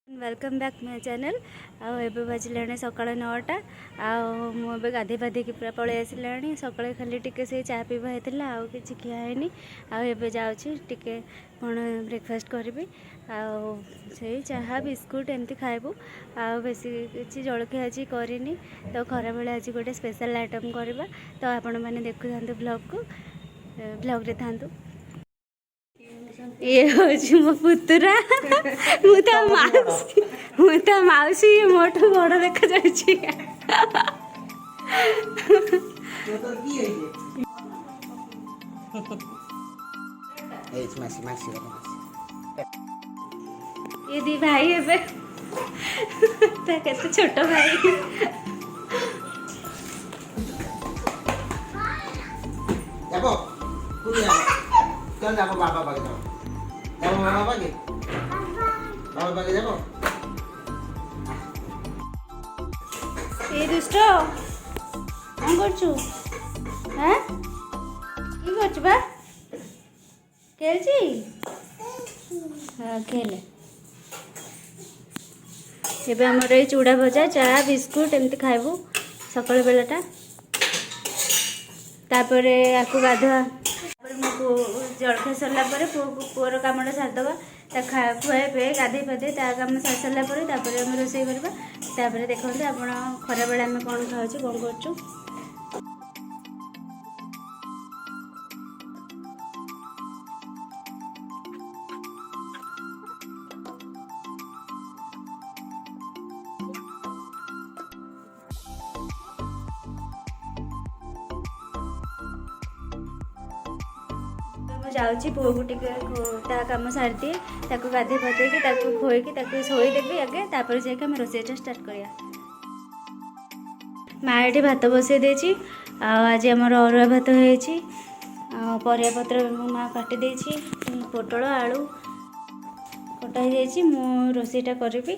Welcome back my channel. आबे बजलाणी सकाळ 9टा। आबे गाधे पाधे की पूरा पळे आसिलाणी। सकाळे खाली टिके से चा पीवा हेतिला आ किछि खिया हेनी। आबे जाउछि टिके कोन ब्रेकफास्ट करबी। से चाहा बिस्कुट एमती खाइबू। बेसी किछि जळखिया अछि करिनी तो खरा बेला आज गोटे स्पेशल आइटम करबा। तो आपण माने देखु थांतु ब्लॉग को। ब्लॉग रे थांतु। ये हूँ मो पुतुरा मुता मौसी ये मोटू बड़ देखा जाउछि। ये दी भाई है कैसे छोट भाई। जाबो कुनी जाबो चल जाबो बाबा बागे जाबो बाबा बागे जाबो। ये दुष्ट कौन करछु हैं की करछु बा खेलची। हां खेले एबे हमर ए चूड़ा भजा चा बिस्कुट एमती खाइबू सकाळ बेलाटा। तापरे आकु गाधुआ जलखा सरला पुअर कामटा सारिदेवा खुआए पे गाधे पाधे ता कम सारी सारापर आम रोसे करवा। देखते आप खरा बेला आम कौन खाऊँ कौन करूँ। जाऊँगी पुओ को टिके कम सारी दिए गाधे पाधे खोईकी शोदेवी आगे तापर जाके आम रोसईटा स्टार्ट करिया। माँ ये भात बसई देछि। आज आमर अरुआ भात होइछि। परिया पत्र माँ काटी देछि। पोटल आलू कटा हो जाइछि। मु रोसईटा करी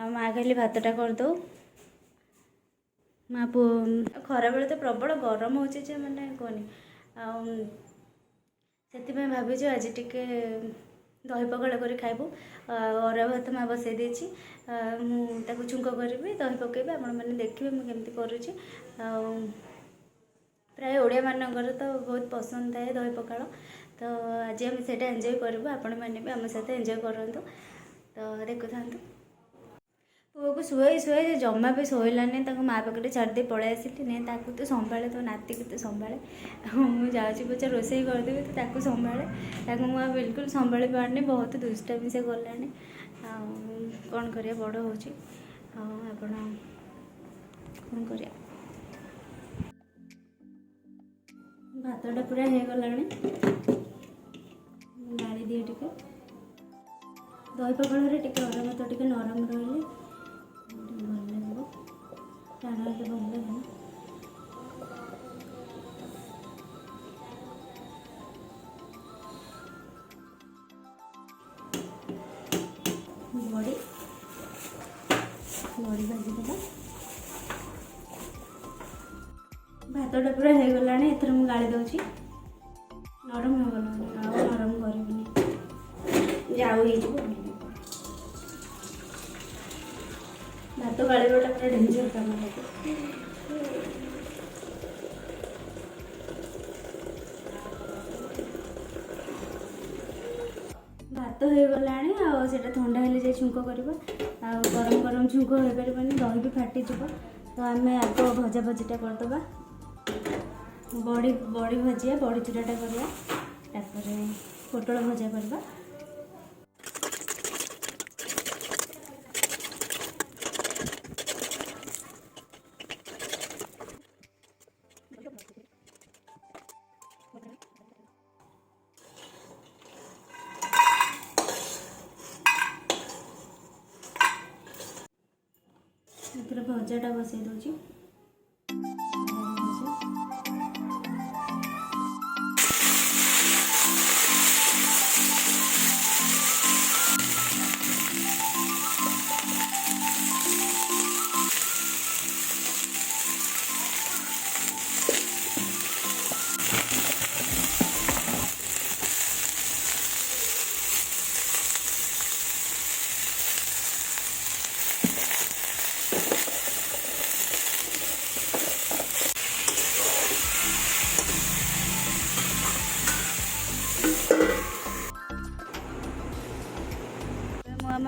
माँ खाली भातटा करदो। माँ खरा बेले तो प्रबल गरम हो मैंने कहनी से भाभी आज टिके दही पखाड़ कर खाइबू। अरुआ भात माँ बसई देछि। मुझे छुंक करी दही पकेबी आपण मैंने देखिए मुझे करुँची। प्राय ओडिया मानकर तो बहुत पसंद थाए दही पखाड़। तो आज आम से एंजॉय करूँ आपण मैंने भी आम सहित एंजॉय करूँ। तो देखु था पुओ को शुए शुए जमा भी शोलानी माँ पाखे छाड़ी पलि आसली नहीं ताकू तो संभाले तो नाती को तो संभाले मुझे पचा रोसई करदेवी तो ताकू संभाले मुझे बिल्कुल संभाली पारनी। बहुत दुष्टामी से गलानी कौन करिया बड़ हो कौन करिया। भातटा पूरा हो गलानी गाड़ी दिए टिके दही पखाड़ टिके अरुआ भात टिके नरम रही भल लगे टाण भल लगे। बड़ी बड़ी भाजीदेवा भातटा पूरा हो गलानी एथर मु गाड़ी दूची नरम हो गलानी आ नरम करबनी जाऊ हो भात गाड़ीबाटा पूरा डेंजर काम लगे। भात हो गलानी आटा ठंडा हेले जाए छुंक करवा। गरम गरम छुंक हो पारनी दही भी फाटी जीव। तो आम आग भजा भजीटा करदे बड़ी बड़ी भजिया बड़ी चूराटा करवा पोटल भजा करवा। भजाटा बसई दूची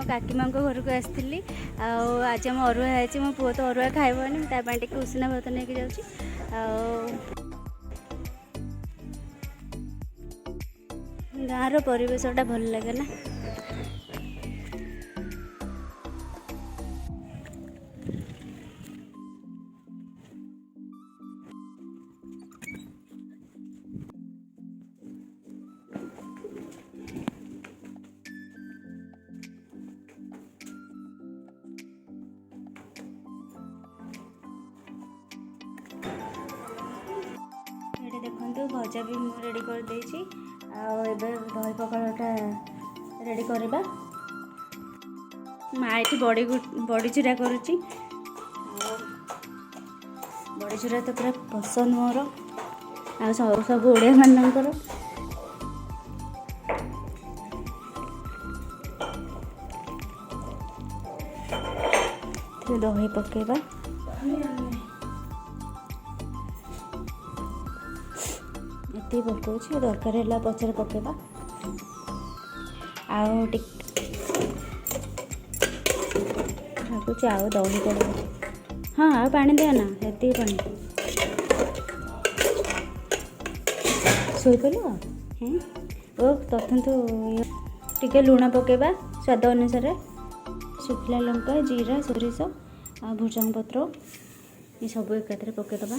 काकी माँଙ୍କ ଘରକୁ ଆସିଥିଲି ଆଉ ଆଜି ଆମ ଅରୁଆ ହେଇଛି। ମୋ ପୁଅ ତ ଅରୁଆ ଖାଇବନି, ତା ପାଇଁ ଟିକେ ଉଷୁନା ଭାତ ନେଇକି ଯାଉଛି। ଆଉ ଗାଁର ପରିବେଶଟା ଭଲ ଲାଗେ ନା। ଏଠି ଦେଖନ୍ତୁ ଭଜା ବି ମୁଁ ରେଡ଼ି କରିଦେଇଛି। ଆଉ ଏବେ ଦହି ପଖାଳଟା ରେଡ଼ି କରିବା। ମା ଏଠି ବଡ଼ି ଚୁରା କରୁଛି। ଆଉ ବଡ଼ି ଚୁରା ତ ପୁରା ପସନ୍ଦ ମୋର, ଆଉ ସବୁ ଓଡ଼ିଆମାନଙ୍କର। ଦହି ପକେଇବା। ଏତିକି ପକାଉଛି, ଦରକାର ହେଲା ପଛରେ ପକେଇବା। ଆଉ ଟିକେ ଭାବୁଛି ଆଉ ଦହି ପଡ଼ିବ। ହଁ ଆଉ ପାଣି ଦିଅ ନା, ଏତିକି ପାଣି। ଶୋଇପଡ଼ିଲ? ଓ ତଥାନ୍ତୁ ଟିକେ ଲୁଣ ପକାଇବା ସ୍ୱାଦ ଅନୁସାରେ। ଶୁଖିଲା ଲଙ୍କା, ଜିରା, ସୋରିଷ ଆଉ ଭୃଷଙ୍ଗ ପତ୍ର ଏସବୁ ଏକାଥରେ ପକାଇଦେବା।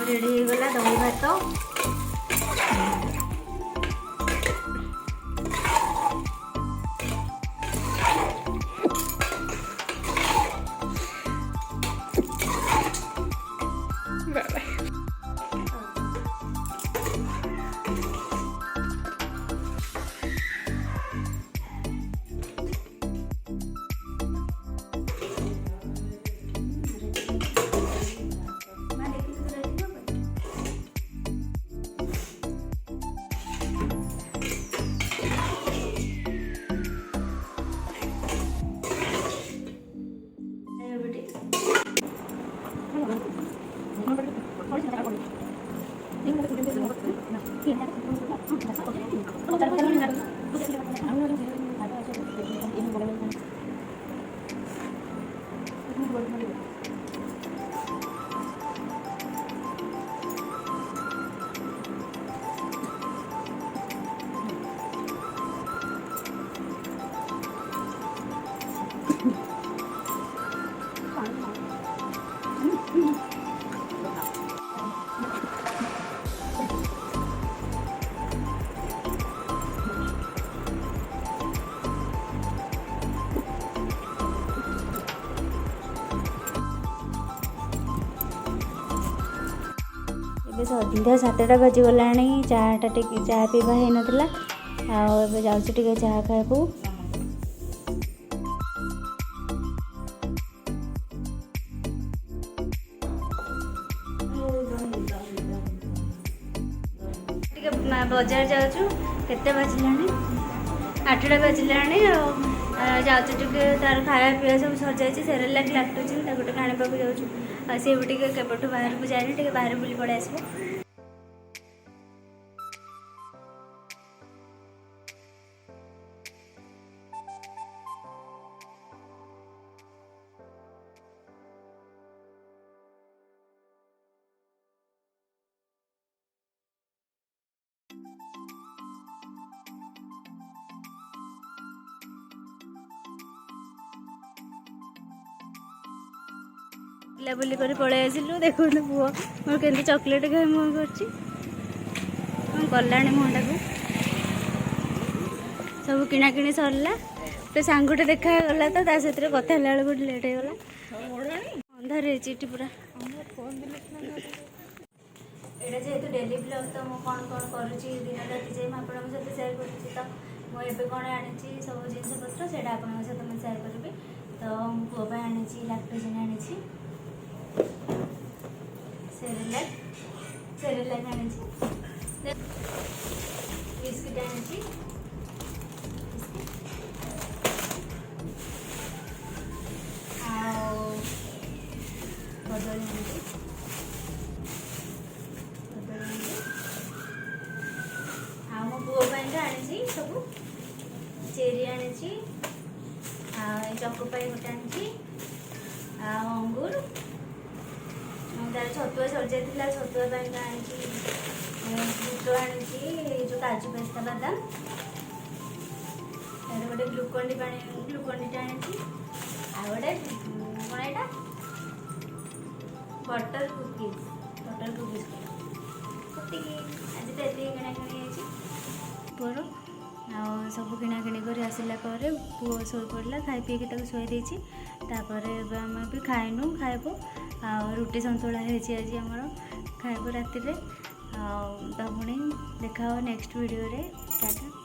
ରେଡ଼ି ହେଇଗଲା ଦହି ଭାତ। ଏବେ ସନ୍ଧ୍ୟା 7ଟା ବାଜିଗଲାଣି। ଚାହା ପିଇବା ହେଇନଥିଲା। ଆଉ ଏବେ ଯାଉଛି ଟିକେ ଚାହା ଖାଇବୁ। ଟିକେ ବଜାର ଯାଉଛୁ। କେତେ ବାଜିଲାଣି? 8ଟା ବାଜିଲାଣି। ଆଉ ଯାଉଛୁ ଟିକେ ତାର ଖାଇବା ପିଇବା ସବୁ ସରିଯାଇଛି। ସେରେଲାକ୍ ଲାକ୍ଟୋଜିନ୍ ତାକୁ ଟିକେ ଆଣିବାକୁ ଯାଉଛୁ। ଆଉ ସିଏ ବି ଟିକେ କେବେଠୁ ବାହାରକୁ ଯାଇନି, ଟିକେ ବାହାରେ ବୁଲି ପଳେଇ ଆସିବ। ବୁଲାବୁଲି କରି ପଳେଇ ଆସିଲୁ। ଦେଖନ୍ତୁ ପୁଅ ମୋର କେମିତି ଚକୋଲେଟ୍ ଖାଇ ମୁହଁ କରୁଛି। କ'ଣ କଲାଣି ମୁହଁଟାକୁ। ସବୁ କିଣାକିଣି ସରିଲା। ଗୋଟେ ସାଙ୍ଗଟେ ଦେଖାଗଲା ତ, ତା ସାଥିରେ କଥା ହେଲା ବେଳକୁ ଲେଟ୍ ହେଇଗଲା। ଅନ୍ଧାର ହେଇଛି ଏଠି ପୁରା। एटा जेहेतु डेली ब्लॉग तो मुझे कौन कौन करुँची दिन राति जाए आपंक सहित सेयार करुँची तो मुझे कौन आनी सब जिनपतर से आपंक सहित मुझे सेयार करी तो पुओ आनी लैक्टोजेन आनी सेरेलैक आनी बिस्किट आनी कदली आनी मो पुओ आनी सब चेरी आनी चकोपाई गोटे आनी अंगूर तार छतुआ सर जाता छतुआ आनी बुट आनी जो काजू पेस्ता बादाम तार गोटे ग्लुकोन डी आनी आ गोटे कौन यहाँ बटर कुकीज आज तो ये किणाकिणी पुअर सब किणाकिणी कर आसला पुओ शो पड़ा खाई पी शुई देती आम भी खाइनु खाइबू रुटी सन्तुला आज आमर खाइबू राति तो पुणी देखा नेक्स्ट वीडियो रे टाटा।